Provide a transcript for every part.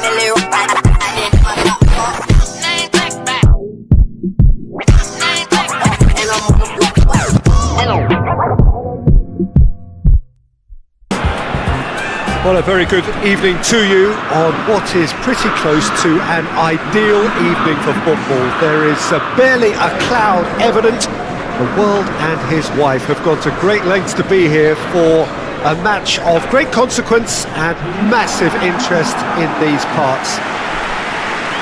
Well, a very good evening to you on what is pretty close to an ideal evening for football. There is barely a cloud evident. The world and his wife have gone to great lengths to be here for a match of great consequence and massive interest in these parts.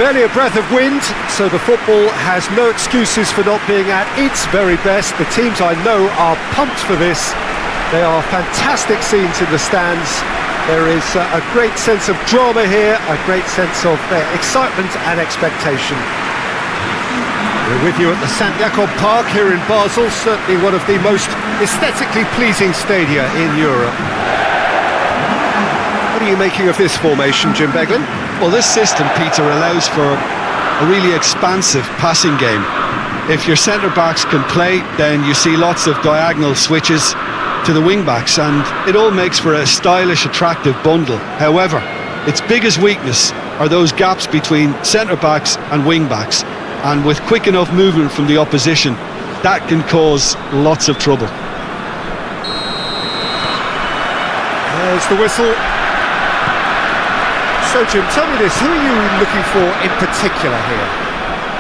Barely a breath of wind, so the football has no excuses for not being at its very best. The teams I know are pumped for this. They are fantastic scenes in the stands. There is a great sense of drama here, a great sense of excitement and expectation. We're with you at the Sant Jacob Park here in Basel, certainly one of the most aesthetically pleasing stadia in Europe. What are you making of this formation, Jim Beglin? Well, this system, Peter, allows for a really expansive passing game. If your centre-backs can play, then you see lots of diagonal switches to the wing-backs, and it all makes for a stylish, attractive bundle. However, its biggest weakness are those gaps between centre-backs and wing-backs, and with quick enough movement from the opposition, that can cause lots of trouble. There's the whistle. So, Jim, tell me this, who are you looking for in particular here?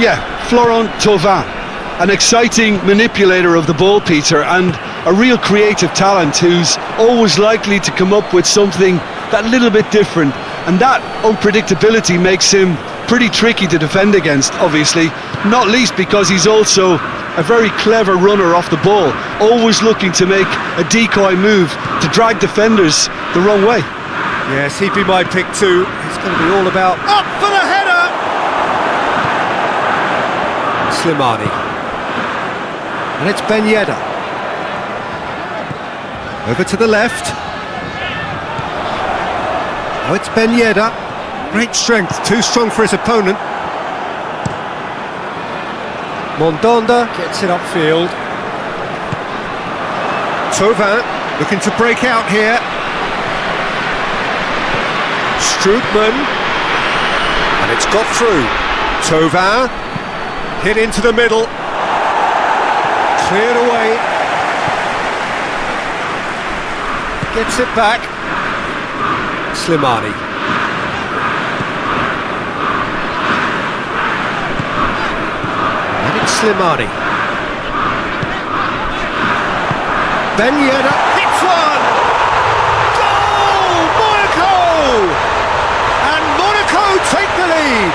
Yeah, Florent Thauvin, an exciting manipulator of the ball, Peter, and a real creative talent who's always likely to come up with something that little bit different, and that unpredictability makes him pretty tricky to defend against, obviously, not least because he's also a very clever runner off the ball, always looking to make a decoy move to drag defenders the wrong way. Yes, he'd be my pick too. It's going to be all about up for the header! Slimani. And it's Ben Yedder. Over to the left. Oh, it's Ben Yedder. Great strength, too strong for his opponent. Mondonda gets it upfield. Thauvin looking to break out here. Strootman. And it's got through. Thauvin hit into the middle. Cleared away. Gets it back. Slimani. And it's Slimani. Ben Yedder hits one! Goal! Monaco! And Monaco take the lead!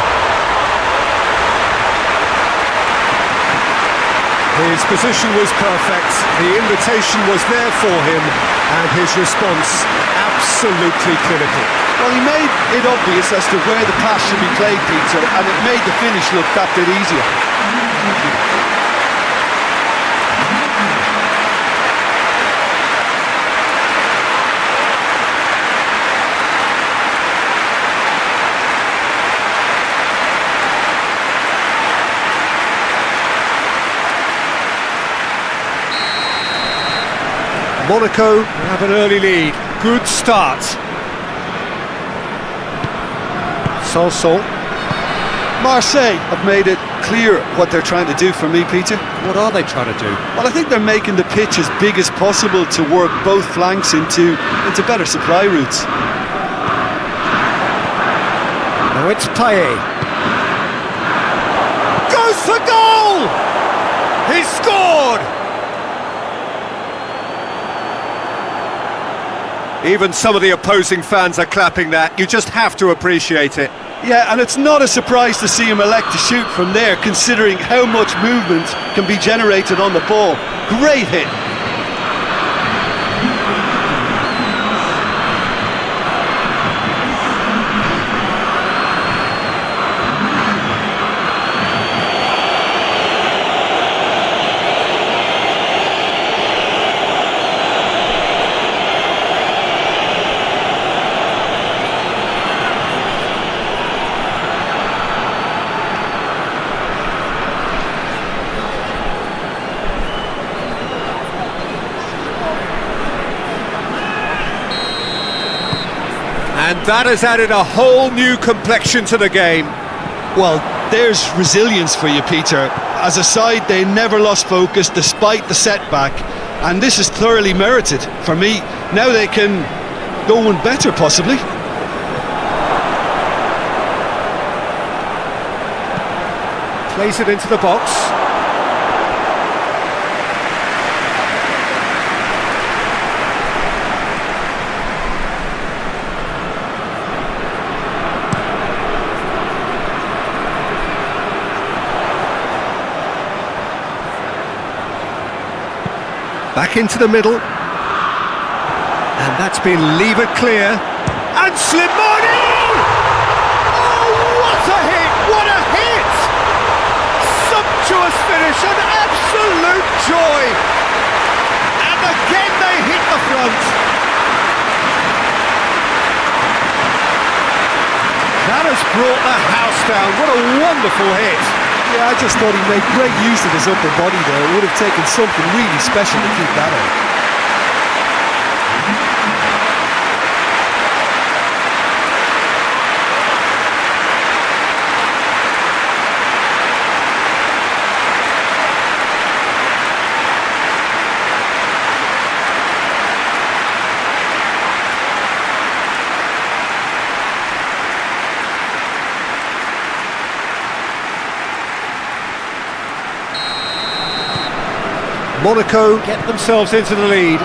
His position was perfect, the invitation was there for him, and his response absolutely clinical. Well, he made it obvious as to where the pass should be played, Peter, and it made the finish look that bit easier. Monaco have an early lead. Good start. Sanson. Marseille have made it clear what they're trying to do for me, Peter. What are they trying to do? Well, I think they're making the pitch as big as possible to work both flanks into better supply routes. Now it's Payet. Goes for goal! He's scored! Even some of the opposing fans are clapping that. You just have to appreciate it. Yeah, and it's not a surprise to see him elect to shoot from there, considering how much movement can be generated on the ball. Great hit. And that has added a whole new complexion to the game. Well, there's resilience for you, Peter. As a side, they never lost focus despite the setback, and this is thoroughly merited. For me, now they can go one better, possibly. Plays it into the box. Back into the middle. And that's been levered clear. And Slimani! Oh, what a hit! What a hit! Sumptuous finish, an absolute joy! And again they hit the front. That has brought the house down. What a wonderful hit! Yeah, I just thought he made great use of his upper body there. It would have taken something really special to keep that out. Monaco get themselves into the lead.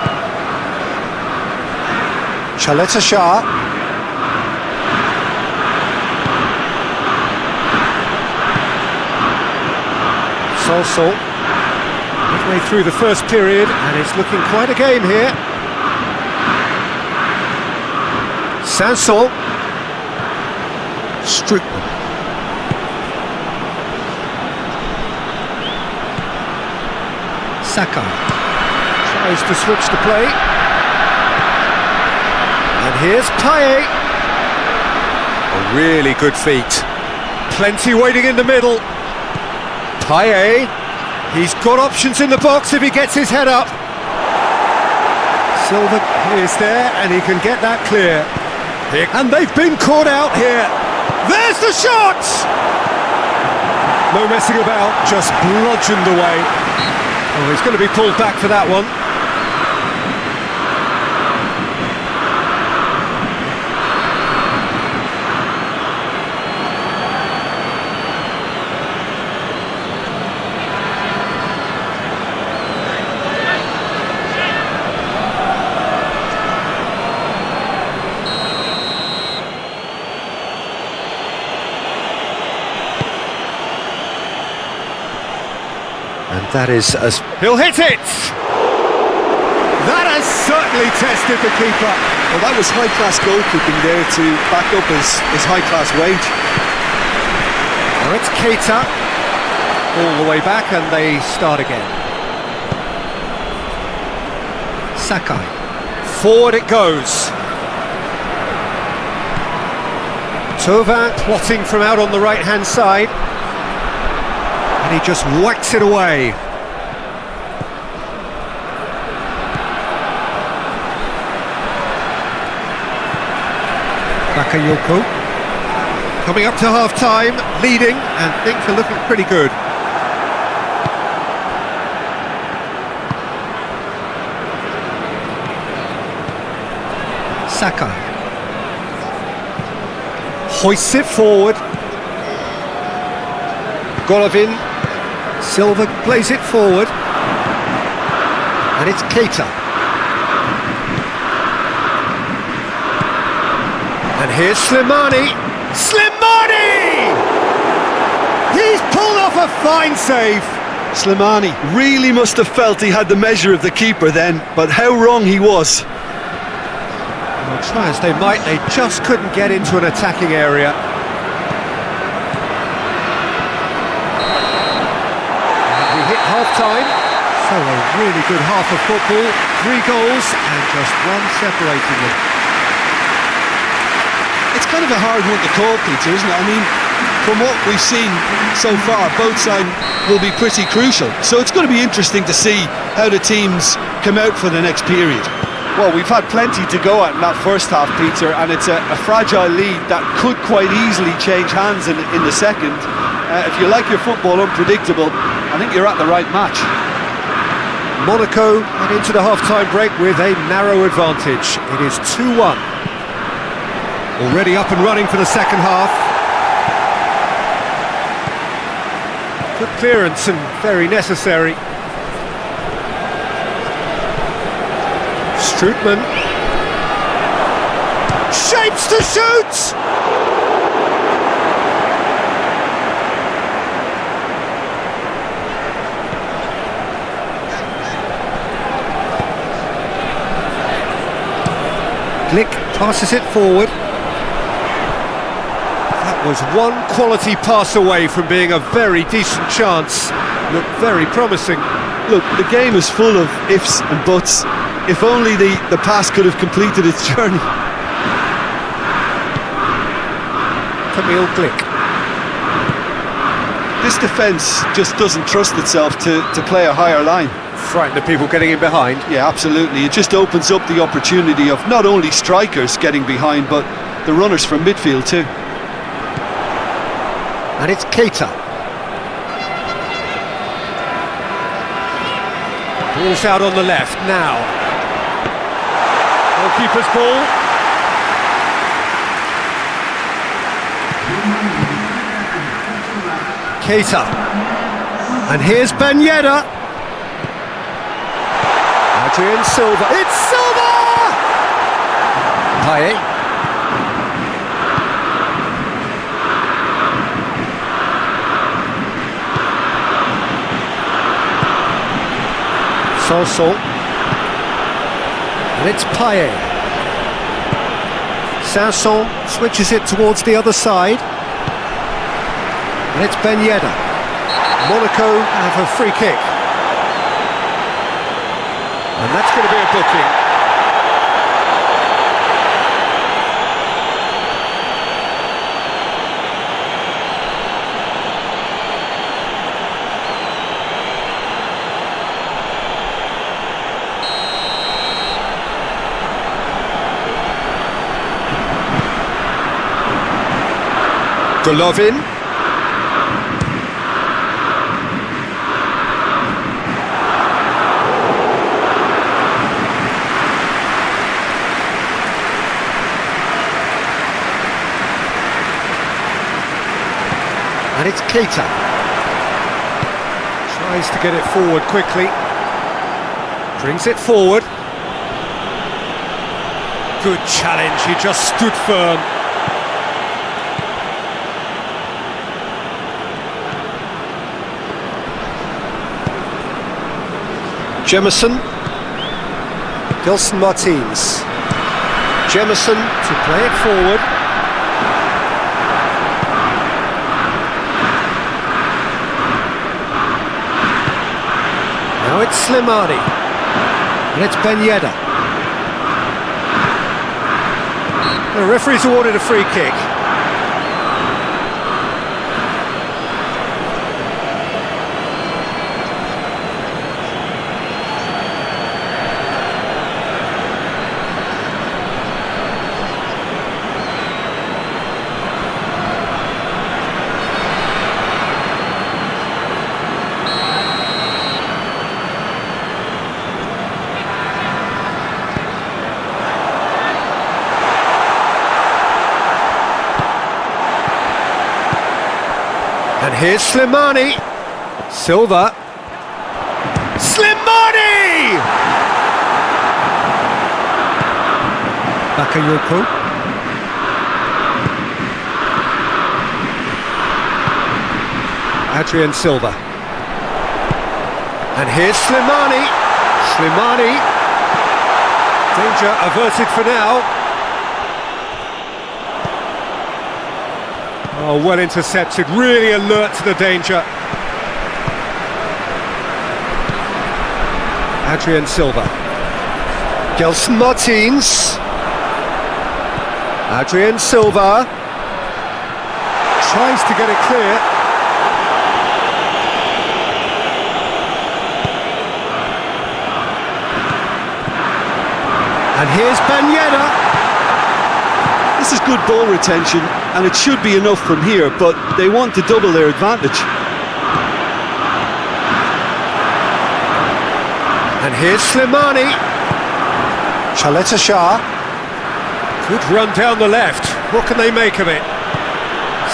Chaleta Shah. Sol midway through the first period, and it's looking quite a game here. Sanson. Strickland. Saka tries to switch the play, and here's Payet. A really good feat. Plenty waiting in the middle. Payet, he's got options in the box if he gets his head up. Silva is there, and he can get that clear. And they've been caught out here. There's the shot! No messing about, just bludgeoned away. Oh, he's going to be pulled back for that one. And that is as... He'll hit it! That has certainly tested the keeper. Well, that was high-class goalkeeping there to back up his high-class wage. Now it's Keita. All the way back, and they start again. Sakai. Forward it goes. Thauvin plotting from out on the right-hand side. And he just whacks it away. Bakayoko coming up to half-time, leading, and things are looking pretty good. Saka hoists it forward. Golovin. Silva plays it forward, and it's Keita. And here's Slimani. Slimani! He's pulled off a fine save. Slimani really must have felt he had the measure of the keeper then, but how wrong he was. Well, try as they might, they just couldn't get into an attacking area. Half-time, so a really good half of football, 3 goals and just one separating them. It's kind of a hard one to call, Peter, isn't it? I mean, from what we've seen so far, both sides will be pretty crucial, so it's going to be interesting to see how the teams come out for the next period. Well, we've had plenty to go at in that first half, Peter, and it's a fragile lead that could quite easily change hands in the second. If you like your football unpredictable, I think you're at the right match. Monaco head into the half-time break with a narrow advantage. It is 2-1. Already up and running for the second half. Good clearance and very necessary. Strootman. Shapes to shoot! Glick passes it forward. That was one quality pass away from being a very decent chance. Looked very promising. Look, the game is full of ifs and buts. If only the pass could have completed its journey. Camille Glick. This defence just doesn't trust itself to play a higher line. Frightened of people getting in behind. Yeah, absolutely. It just opens up the opportunity of not only strikers getting behind, but the runners from midfield too. And it's Keita. Ball's out on the left now. Goalkeeper's ball. Keita. And here's Ben Yedder. Adrien Silva. It's Silva! Payet. Sanson. And it's Payet. Sanson switches it towards the other side. And it's Ben Yedder. Monaco have a free kick. And that's going to be a booking. Golovin. And it's Keita. Tries to get it forward quickly. Brings it forward. Good challenge, he just stood firm. Jemerson. Gelson Martins. Jemerson to play it forward. Now it's Slimani. And it's Ben Yedder. The referee's awarded a free kick. And here's Slimani. Silva. Slimani! Bakayoko. Adrien Silva. And here's Slimani. Slimani. Danger averted for now. Oh, well intercepted, really alert to the danger. Adrien Silva. Gelson Martins. Adrien Silva. Tries to get it clear. And here's Ben Yedder. This is good ball retention, and it should be enough from here, but they want to double their advantage. And here's Slimani. Chaleta Shah. Good run down the left. What can they make of it?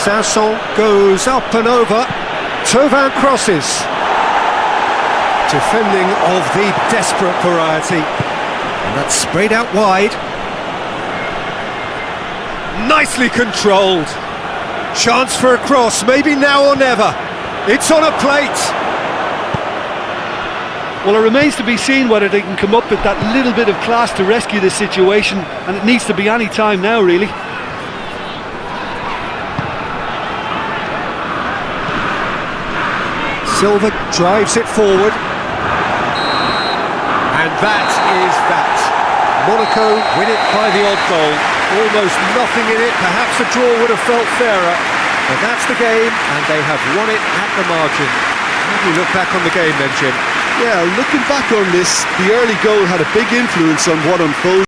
Sanson goes up and over. Thauvin crosses. Defending of the desperate variety. And that's sprayed out wide. Nicely controlled. Chance for a cross, maybe now or never. It's on a plate. Well, it remains to be seen whether they can come up with that little bit of class to rescue this situation, and it needs to be any time now, really. Silva drives it forward. And that is that. Monaco win it by the odd goal. Almost nothing in it, perhaps a draw would have felt fairer. But that's the game, and they have won it at the margin. How do you look back on the game then, Jim? Yeah, looking back on this, the early goal had a big influence on what unfolded.